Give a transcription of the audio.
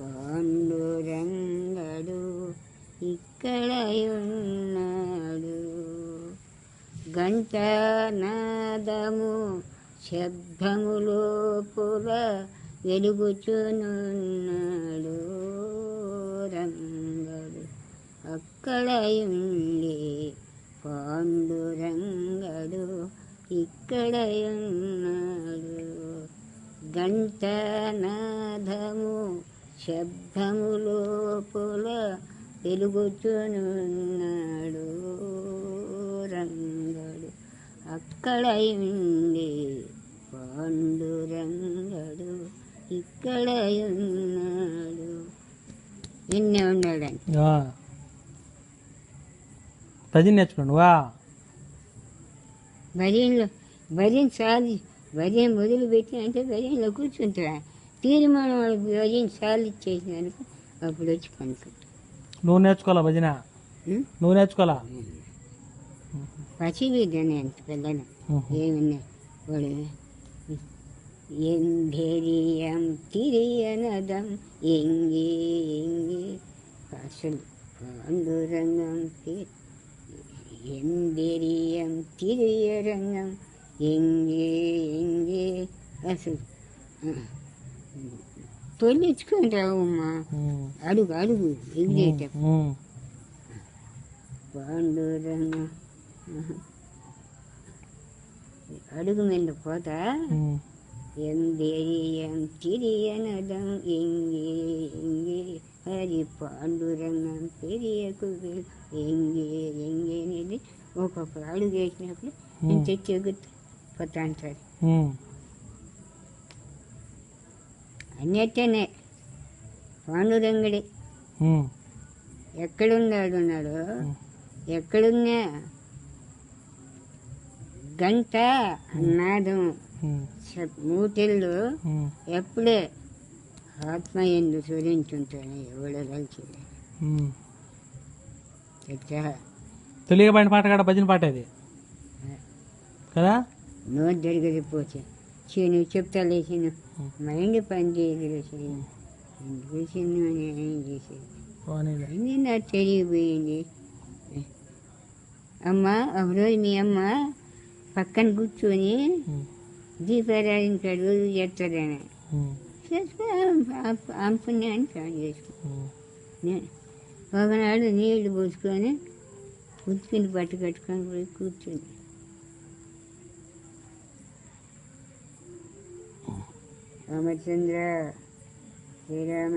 పాండురంగడు ఇక్కడ ఉన్నాడు. ఘంటానాదము శబ్దము లోపల వెలుగుచునున్నాడు. రంగడు అక్కడ ఉండి పాండురంగడు ఇక్కడ ఉన్నాడు. ఘంటానాదము శబ్దము లోపల వెలుగుచునున్నాడు. రంగడు అక్కడ ఉండి పాండురంగడు ఇక్కడ ఉన్నాడు. నిన్నే ఉన్నాడండి. భజన నేర్చుకోండి. భజన సాలి భజన మొదలుపెట్టి అంటే భజనలో కూర్చుంటా. తీర్మానం భజన సాలి ఇచ్చేసినానుకో అప్పుడు వచ్చి పనుకుంటా. నువ్వు నేర్చుకోవాలా భజన? నువ్వు నేర్చుకోవాలా? పసిబిడ్డనే అంత పిల్లలు ఏమన్నా వాడు ఎంధెరియం తిరియనదం ఎంగే ఎంగే అసలు పాండురంగం ఎందెరియం తిరియరంగం ఎంగే ఎంగే అసలు తొలిచుకుంటావు అమ్మా. అడుగు అడుగు ఎగిరేటప్పుడు పాండురంగం అడుగు మీద పోతా. ఎందెరియం తిరియనదం ఎంగే ఎంగే హరి పాండురంగం పెరియకు ఎంగే ఎంగే అనేది ఒక్కొక్క అడుగు వేసినప్పుడు నేను తెచ్చి ఎగుతా అంటారు. అన్నట్టనే పాండురంగడే ఎక్కడున్నాడు ఎక్కడున్నా గంట నాదం మూటెళ్ళు ఎప్పుడే ఆత్మ ఎందు స్వరించుంటాను. ఎవడో కలిసి తెలియబడిన పాట కాడ భజన పాట అది కదా. నోరు జరిగేది పోతే నువ్వు చెప్తా లేచిన మైండ్ పని చేయదు. ఎందుకు ఏం చేసేది అన్నీ నాకు తెలియపోయింది. అమ్మ ఒకరోజు మీ అమ్మ పక్కన కూర్చొని దీపారాధించాడు రోజు చేస్తాడని చేసుకో పుణ్యాన్ని కాదు చేసుకో. ఒకనాడు నీళ్లు పోసుకొని ఉతికిని బట్ట కట్టుకొని పోయి కూర్చుని రామచంద్ర శ్రీరామ